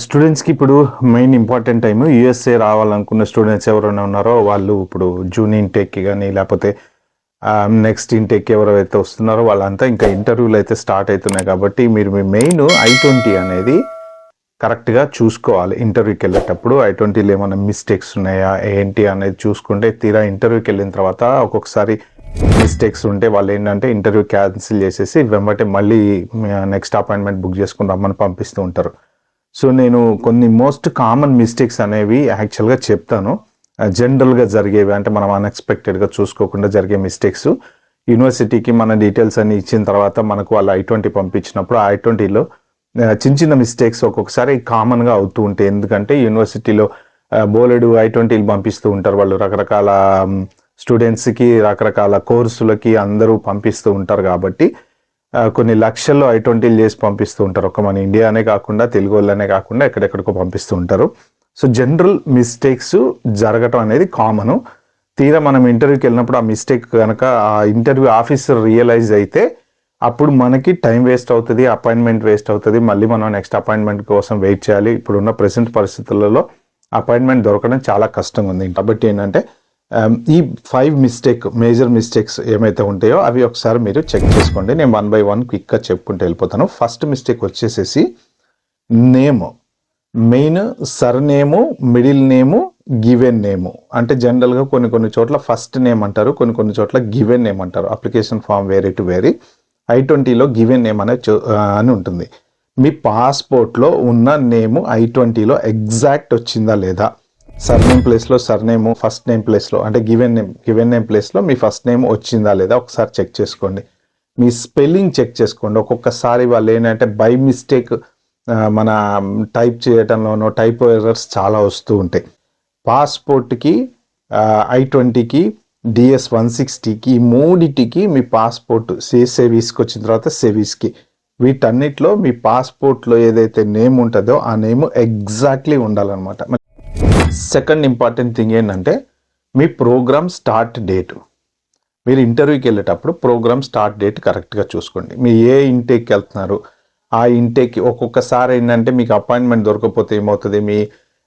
స్టూడెంట్స్కి ఇప్పుడు main important time USA రావాలనుకున్న స్టూడెంట్స్ ఎవరైనా ఉన్నారో వాళ్ళు ఇప్పుడు జూన్ ఇంటేక్కి కానీ లేకపోతే నెక్స్ట్ ఇంటేక్ ఎవరైతే వస్తున్నారో వాళ్ళంతా ఇంకా ఇంటర్వ్యూలు అయితే స్టార్ట్ అవుతున్నాయి. కాబట్టి మీరు మీ మెయిన్ I-20 అనేది కరెక్ట్గా చూసుకోవాలి. ఇంటర్వ్యూకి వెళ్ళేటప్పుడు I-20లో ఏమైనా మిస్టేక్స్ ఉన్నాయా ఏంటి అనేది చూసుకుంటే తీరా ఇంటర్వ్యూకి వెళ్ళిన తర్వాత ఒక్కొక్కసారి మిస్టేక్స్ ఉంటే వాళ్ళు ఏంటంటే ఇంటర్వ్యూ క్యాన్సిల్ చేసేసి వెంబటే మళ్ళీ నెక్స్ట్ అపాయింట్మెంట్ బుక్ చేసుకుని రమ్మని పంపిస్తూ ఉంటారు. సో నేను కొన్ని మోస్ట్ కామన్ మిస్టేక్స్ అనేవి యాక్చువల్గా చెప్తాను. జనరల్గా జరిగేవి అంటే మనం అన్ఎక్స్పెక్టెడ్గా చూసుకోకుండా జరిగే మిస్టేక్స్. యూనివర్సిటీకి మన డీటెయిల్స్ అన్ని ఇచ్చిన తర్వాత మనకు వాళ్ళు I-20 పంపించినప్పుడు I-20లో చిన్న చిన్న మిస్టేక్స్ ఒక్కొక్కసారి కామన్గా అవుతూ ఉంటాయి. ఎందుకంటే యూనివర్సిటీలో బోలెడు I-20లు పంపిస్తూ ఉంటారు. వాళ్ళు రకరకాల స్టూడెంట్స్కి రకరకాల కోర్సులకి అందరూ పంపిస్తూ ఉంటారు. కాబట్టి కొన్ని లక్షల్లో I-20లు చేసి పంపిస్తూ ఉంటారు. ఒక మన ఇండియానే కాకుండా తెలుగు వాళ్ళనే కాకుండా ఎక్కడెక్కడికో పంపిస్తూ ఉంటారు. సో జనరల్ మిస్టేక్స్ జరగటం అనేది కామను. తీరా మనం ఇంటర్వ్యూకి వెళ్ళినప్పుడు ఆ మిస్టేక్ కనుక ఆ ఇంటర్వ్యూ ఆఫీసర్ రియలైజ్ అయితే అప్పుడు మనకి టైం వేస్ట్ అవుతుంది, అపాయింట్మెంట్ వేస్ట్ అవుతుంది. మళ్ళీ మనం నెక్స్ట్ అపాయింట్మెంట్ కోసం వెయిట్ చేయాలి. ఇప్పుడున్న ప్రెసెంట్ పరిస్థితులలో అపాయింట్మెంట్ దొరకడం చాలా కష్టంగా ఉంది. కాబట్టి ఏంటంటే ఈ 5 మేజర్ మిస్టేక్స్ ఏమైతే ఉంటాయో అవి ఒకసారి మీరు చెక్ చేసుకోండి. నేను 1 by 1 క్విక్గా చెప్పుకుంటూ వెళ్ళిపోతాను. ఫస్ట్ మిస్టేక్ వచ్చేసేసి name. Main surname, middle name, given name. అంటే జనరల్గా కొన్ని చోట్ల ఫస్ట్ నేమ్ అంటారు, కొన్ని చోట్ల గివెన్ నేమ్ అంటారు. Application form very to very. I-20లో గివెన్ నేమ్ అని ఉంటుంది. మీ పాస్పోర్ట్లో ఉన్న నేము I-20లో ఎగ్జాక్ట్ వచ్చిందా లేదా, సర్నేమ్ ప్లేస్లో సర్నేము, ఫస్ట్ నేమ్ ప్లేస్లో అంటే గివెన్ నేమ్ ప్లేస్లో మీ ఫస్ట్ నేమ్ వచ్చిందా లేదా ఒకసారి చెక్ చేసుకోండి. మీ స్పెల్లింగ్ చెక్ చేసుకోండి. ఒక్కొక్కసారి వాళ్ళు ఏంటంటే బై మిస్టేక్ మన టైప్ చేయటంలోనో టైప్ ఎర్రర్స్ చాలా వస్తూ ఉంటాయి. పాస్పోర్ట్కి, I-20కి, DS-160కి మూడిటికి మీ పాస్పోర్ట్ సేవీస్కి వచ్చిన తర్వాత సేవీస్కి వీటన్నిటిలో మీ పాస్పోర్ట్లో ఏదైతే నేమ్ ఉంటుందో ఆ నేమ్ ఎగ్జాక్ట్లీ ఉండాలన్నమాట. సెకండ్ ఇంపార్టెంట్ థింగ్ ఏంటంటే మీ ప్రోగ్రామ్ స్టార్ట్ డేట్. మీరు ఇంటర్వ్యూకి వెళ్ళేటప్పుడు ప్రోగ్రామ్ స్టార్ట్ డేట్ కరెక్ట్గా చూసుకోండి. మీరు ఏ ఇంటేక్కి వెళ్తున్నారు ఆ ఇంటేక్కి ఒక్కొక్కసారి ఏంటంటే మీకు అపాయింట్మెంట్ దొరకకపోతే ఏమవుతుంది,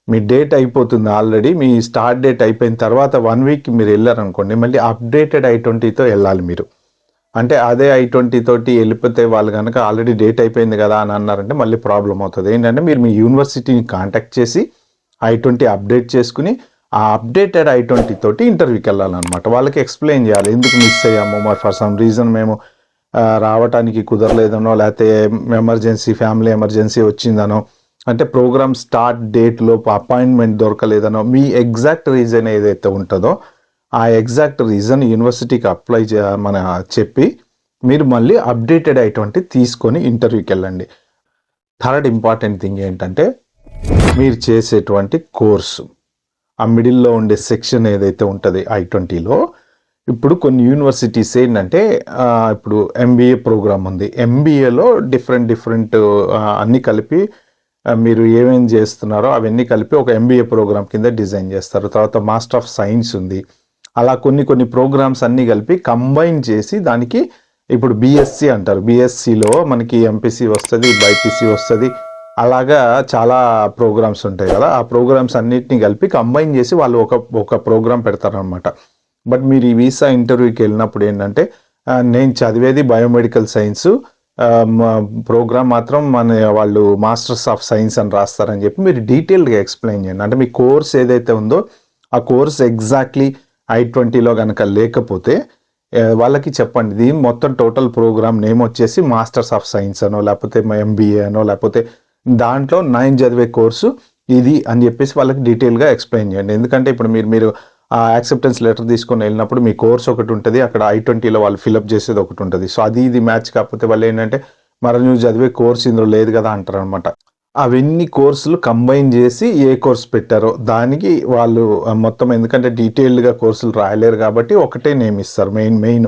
మీ డేట్ అయిపోతుంది ఆల్రెడీ. మీ స్టార్ట్ డేట్ అయిపోయిన తర్వాత 1 వీక్ మీరు వెళ్ళారనుకోండి, మళ్ళీ అప్డేటెడ్ I-20తో వెళ్ళాలి మీరు. అంటే అదే I-20 తోటి వెళ్ళిపోతే వాళ్ళు కనుక ఆల్రెడీ డేట్ అయిపోయింది కదా అని అన్నారంటే మళ్ళీ ప్రాబ్లం అవుతుంది. ఏంటంటే మీరు మీ యూనివర్సిటీని కాంటాక్ట్ చేసి I-20 అప్డేట్ చేసుకుని ఆ అప్డేటెడ్ I-20 తోటి ఇంటర్వ్యూకి వెళ్ళాలన్నమాట. వాళ్ళకి ఎక్స్ప్లెయిన్ చేయాలి ఎందుకు మిస్ అయ్యాము, మరి ఫర్ సమ్ రీజన్ మేము రావటానికి కుదరలేదనో, లేకపోతే ఎమర్జెన్సీ ఫ్యామిలీ ఎమర్జెన్సీ వచ్చిందనో, అంటే ప్రోగ్రామ్ స్టార్ట్ డేట్లో అపాయింట్మెంట్ దొరకలేదనో, మీ ఎగ్జాక్ట్ రీజన్ ఏదైతే ఉంటుందో ఆ ఎగ్జాక్ట్ రీజన్ యూనివర్సిటీకి మన చెప్పి మీరు మళ్ళీ అప్డేటెడ్ I-20 తీసుకొని ఇంటర్వ్యూకి వెళ్ళండి. థర్డ్ ఇంపార్టెంట్ థింగ్ ఏంటంటే మీరు చేసేటువంటి కోర్సు, ఆ మిడిల్లో ఉండే సెక్షన్ ఏదైతే ఉంటుంది I-20లో. ఇప్పుడు కొన్ని యూనివర్సిటీస్ ఏంటంటే ఇప్పుడు MBA ప్రోగ్రామ్ ఉంది. MBAలో డిఫరెంట్ అన్నీ కలిపి మీరు ఏమేం చేస్తున్నారో అవన్నీ కలిపి ఒక MBA ప్రోగ్రామ్ కింద డిజైన్ చేస్తారు. తర్వాత మాస్టర్ ఆఫ్ సైన్స్ ఉంది. అలా కొన్ని ప్రోగ్రామ్స్ అన్నీ కలిపి కంబైన్ చేసి దానికి ఇప్పుడు BSc అంటారు. BScలో మనకి MPC వస్తుంది, BIPC వస్తుంది. అలాగా చాలా ప్రోగ్రామ్స్ ఉంటాయి కదా. ఆ ప్రోగ్రామ్స్ అన్నిటిని కలిపి కంబైన్ చేసి వాళ్ళు ఒక ప్రోగ్రామ్ పెడతారనమాట. బట్ మీరు ఈ వీసా ఇంటర్వ్యూకి వెళ్ళినప్పుడు ఏంటంటే నేను చదివేది బయోమెడికల్ సైన్స్, ప్రోగ్రామ్ మాత్రం వాళ్ళు మాస్టర్స్ ఆఫ్ సైన్స్ అని రాస్తారని చెప్పి మీరు డీటెయిల్డ్గా ఎక్స్ప్లెయిన్ చేయండి. అంటే మీ కోర్స్ ఏదైతే ఉందో ఆ కోర్స్ ఎగ్జాక్ట్లీ I-20లో కనుక లేకపోతే వాళ్ళకి చెప్పండి. దీని మొత్తం టోటల్ ప్రోగ్రామ్ నేమ్ వచ్చేసి మాస్టర్స్ ఆఫ్ సైన్స్ అనో, లేకపోతే MBA అనో, లేకపోతే దాంట్లో 9 చదివే కోర్సు ఇది అని చెప్పేసి వాళ్ళకి డీటెయిల్గా ఎక్స్ప్లెయిన్ చేయండి. ఎందుకంటే ఇప్పుడు మీరు ఆ యాక్సెప్టెన్స్ లెటర్ తీసుకొని వెళ్ళినప్పుడు మీ కోర్స్ ఒకటి ఉంటుంది, అక్కడ I-20లో వాళ్ళు ఫిలప్ చేసేది ఒకటి ఉంటుంది. సో ఇది మ్యాచ్ కాకపోతే వాళ్ళు ఏంటంటే మరి నువ్వు చదివే కోర్స్ ఇందులో లేదు కదా అంటారు అనమాట. అవన్నీ కోర్సులు కంబైన్ చేసి ఏ కోర్స్ పెట్టారో దానికి వాళ్ళు మొత్తం, ఎందుకంటే డీటెయిల్డ్గా కోర్సులు రాయలేరు కాబట్టి ఒకటే నేమ్ ఇస్తారు. మెయిన్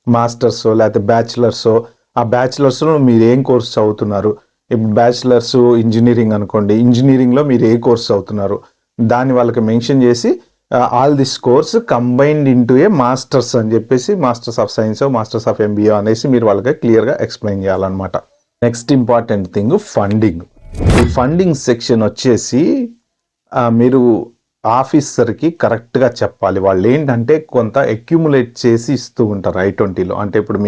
మాస్టర్స్ లేకపోతే బ్యాచిలర్స్. ఆ బ్యాచిలర్స్లో మీరు ఏం కోర్స్ చదువుతున్నారు, ఇప్పుడు బ్యాచిలర్స్ ఇంజనీరింగ్ అనుకోండి, ఇంజనీరింగ్లో మీరు ఏ కోర్స్ చదువుతున్నారు దాన్ని వాళ్ళకి మెన్షన్ చేసి all this course combined into A masters అని చెప్పేసి masters of science, masters of MBA అనేసి మీరు వాళ్ళకి క్లియర్గా ఎక్స్ప్లెయిన్ చేయాలన్నమాట. Next important thing funding. ఈ ఫండింగ్ సెక్షన్ వచ్చేసి మీరు ఆఫీసర్కి కరెక్ట్గా చెప్పాలి. వాళ్ళు ఏంటంటే కొంత అక్యుములేట్ చేసి ఇస్తూ ఉంటారు I-20లో. అంటే ఇప్పుడు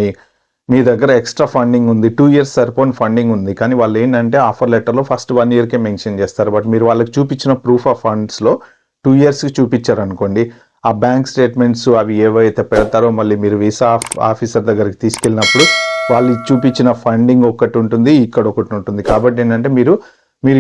మీ దగ్గర ఎక్స్ట్రా ఫండింగ్ ఉంది, 2 years సరిపోని ఫండింగ్ ఉంది, కానీ వాళ్ళు ఏంటంటే ఆఫర్ లెటర్లో ఫస్ట్ 1 yearకే మెన్షన్ చేస్తారు. బట్ మీరు వాళ్ళకి చూపించిన ప్రూఫ్ ఆఫ్ ఫండ్స్లో 2 yearsకి చూపించారు అనుకోండి, ఆ బ్యాంక్ స్టేట్మెంట్స్ అవి ఏవైతే పెడతారో మళ్ళీ మీరు వీసా ఆఫీసర్ దగ్గరికి తీసుకెళ్ళినప్పుడు వాళ్ళు చూపించిన ఫండింగ్ ఒకటి ఉంటుంది, ఇక్కడ ఒకటి ఉంటుంది. కాబట్టి ఏంటంటే మీరు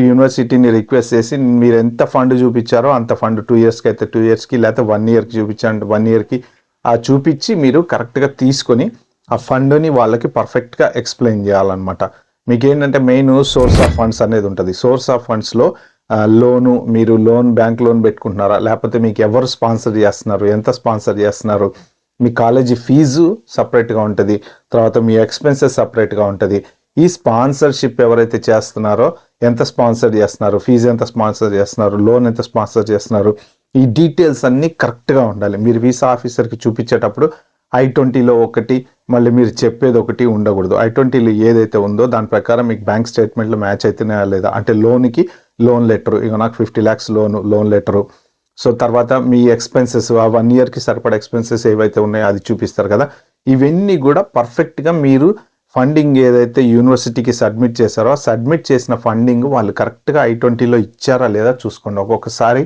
యూనివర్సిటీని రిక్వెస్ట్ చేసి మీరు ఎంత ఫండ్ చూపించారో అంత ఫండ్ 2 yearsకి అయితే 2 yearsకి, లేకపోతే 1 yearకి చూపించారంటే 1 yearకి ఆ చూపించి మీరు కరెక్ట్గా తీసుకొని ఆ ఫండ్ని వాళ్ళకి పర్ఫెక్ట్గా ఎక్స్ప్లెయిన్ చేయాలన్నమాట. మీకు ఏంటంటే మెయిన్ సోర్స్ ఆఫ్ ఫండ్స్ అనేది ఉంటుంది. సోర్స్ ఆఫ్ ఫండ్స్లో లోను, మీరు బ్యాంక్ లోన్ పెట్టుకుంటున్నారా, లేకపోతే మీకు ఎవరు స్పాన్సర్ చేస్తున్నారు, ఎంత స్పాన్సర్ చేస్తున్నారు, మీ కాలేజీ ఫీజు సపరేట్గా ఉంటుంది, తర్వాత మీ ఎక్స్పెన్సెస్ సపరేట్గా ఉంటుంది. ఈ స్పాన్సర్షిప్ ఎవరైతే చేస్తున్నారో ఎంత స్పాన్సర్ చేస్తున్నారు, ఫీజు ఎంత స్పాన్సర్ చేస్తున్నారు, లోన్ ఎంత స్పాన్సర్ చేస్తున్నారు, ఈ డీటెయిల్స్ అన్నీ కరెక్ట్గా ఉండాలి. మీరు వీసా ఆఫీసర్కి చూపించేటప్పుడు I-20లో ఒకటి, మళ్ళీ మీరు చెప్పేది ఒకటి ఉండకూడదు. I-20లో ఏదైతే ఉందో దాని ప్రకారం మీకు బ్యాంక్ స్టేట్మెంట్లు మ్యాచ్ అవుతున్నాయా లేదా, అంటే లోన్కి లోన్ లెటరు, ఇక నాకు 50 lakhs లోన్ లెటరు. సో తర్వాత మీ ఎక్స్పెన్సెస్, ఆ 1 yearకి సరిపడా ఎక్స్పెన్సెస్ ఏవైతే ఉన్నాయో అది చూపిస్తారు కదా. ఇవన్నీ కూడా పర్ఫెక్ట్గా మీరు ఫండింగ్ ఏదైతే యూనివర్సిటీకి సబ్మిట్ చేశారో సబ్మిట్ చేసిన ఫండింగ్ వాళ్ళు కరెక్ట్గా I-20లో ఇచ్చారా లేదా చూసుకోండి. ఒక్కొక్కసారి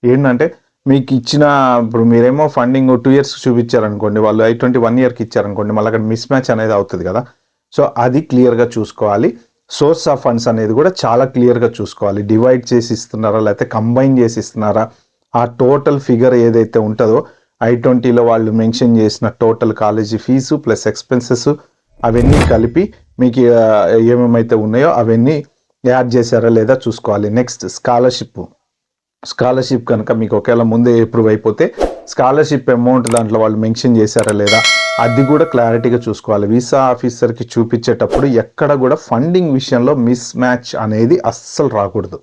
ఏంటంటే మీకు ఇచ్చిన, ఇప్పుడు మీరేమో ఫండింగ్ 2 yearsకి చూపించారనుకోండి, వాళ్ళు I-20 1 yearకి ఇచ్చారనుకోండి, మళ్ళీ అక్కడ మిస్ మ్యాచ్ అనేది అవుతుంది కదా. సో అది క్లియర్గా చూసుకోవాలి. సోర్స్ ఆఫ్ ఫండ్స్ అనేది కూడా చాలా క్లియర్గా చూసుకోవాలి. డివైడ్ చేసి ఇస్తున్నారా లేకపోతే కంబైన్ చేసి ఇస్తున్నారా, ఆ టోటల్ ఫిగర్ ఏదైతే ఉంటుందో I-20లో వాళ్ళు మెన్షన్ చేసిన total college fee plus expenses అవన్నీ కలిపి మీకు ఏమేమైతే ఉన్నాయో అవన్నీ యాడ్ చేశారా లేదా చూసుకోవాలి. నెక్స్ట్ స్కాలర్షిప్ కనుక మీకు ఒకవేళ ముందే అప్రూవ్ అయిపోతే స్కాలర్షిప్ అమౌంట్ దాంట్లో వాళ్ళు మెన్షన్ చేశారా లేదా అది కూడా క్లారిటీగా చూసుకోవాలి. వీసా ఆఫీసర్కి చూపించేటప్పుడు ఎక్కడ కూడా ఫండింగ్ విషయంలో మిస్ మ్యాచ్ అనేది అస్సలు రాకూడదు.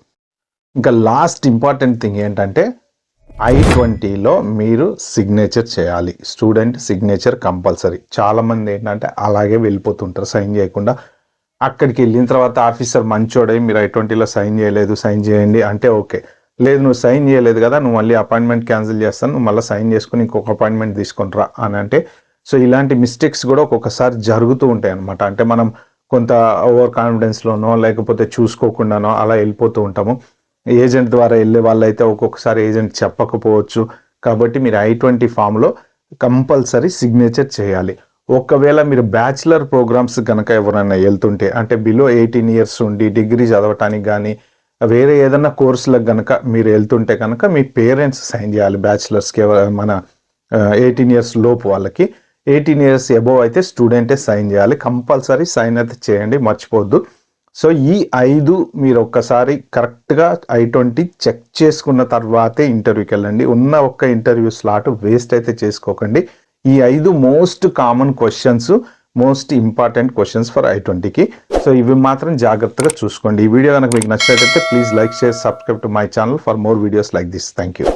ఇంకా లాస్ట్ ఇంపార్టెంట్ థింగ్ ఏంటంటే I-20లో మీరు సిగ్నేచర్ చేయాలి. Student signature compulsory. చాలామంది ఏంటంటే అలాగే వెళ్ళిపోతుంటారు సైన్ చేయకుండా. అక్కడికి వెళ్ళిన తర్వాత ఆఫీసర్ మంచోడై మీరు I-20లో సైన్ చేయలేదు, సైన్ చేయండి అంటే ఓకే, లేదు నువ్వు సైన్ చేయలేదు కదా, నువ్వు మళ్ళీ అపాయింట్మెంట్ క్యాన్సిల్ చేస్తాను, నువ్వు మళ్ళీ సైన్ చేసుకుని ఇంకొక అపాయింట్మెంట్ తీసుకుంటారా అని అంటే, సో ఇలాంటి మిస్టేక్స్ కూడా ఒక్కొక్కసారి జరుగుతూ ఉంటాయి అనమాట. అంటే మనం కొంత ఓవర్ కాన్ఫిడెన్స్లోనో లేకపోతే చూసుకోకుండానో అలా వెళ్ళిపోతూ ఉంటాము. ఏజెంట్ ద్వారా వెళ్ళే వాళ్ళైతే ఒక్కొక్కసారి ఏజెంట్ చెప్పకపోవచ్చు. కాబట్టి మీరు I-20 ఫామ్లో కంపల్సరీ సిగ్నేచర్ చేయాలి. ఒకవేళ మీరు బ్యాచిలర్ ప్రోగ్రామ్స్ కనుక ఎవరైనా వెళ్తుంటే, అంటే బిలో 18 years ఉండి డిగ్రీ చదవటానికి కానీ వేరే ఏదైనా కోర్సులకు కనుక మీరు వెళ్తుంటే కనుక మీ పేరెంట్స్ సైన్ చేయాలి. బ్యాచిలర్స్కి మన 18 years లోపు వాళ్ళకి, 18 years అబోవ్ అయితే స్టూడెంటే సైన్ చేయాలి. కంపల్సరీ సైన్ అయితే చేయండి, మర్చిపోవద్దు. సో ఈ 5 మీరు ఒక్కసారి కరెక్ట్గా I-20 చెక్ చేసుకున్న తర్వాతే ఇంటర్వ్యూకి వెళ్ళండి. ఉన్న ఒక్క ఇంటర్వ్యూ స్లాట్ వేస్ట్ అయితే చేసుకోకండి. ఈ 5 most common questions, most important questions for I-20కి. సో ఇవి మాత్రం జాగ్రత్తగా చూసుకోండి. ఈ వీడియో కనుక మీకు నచ్చినట్లయితే please like, share, subscribe to my channel for more videos like this. Thank you.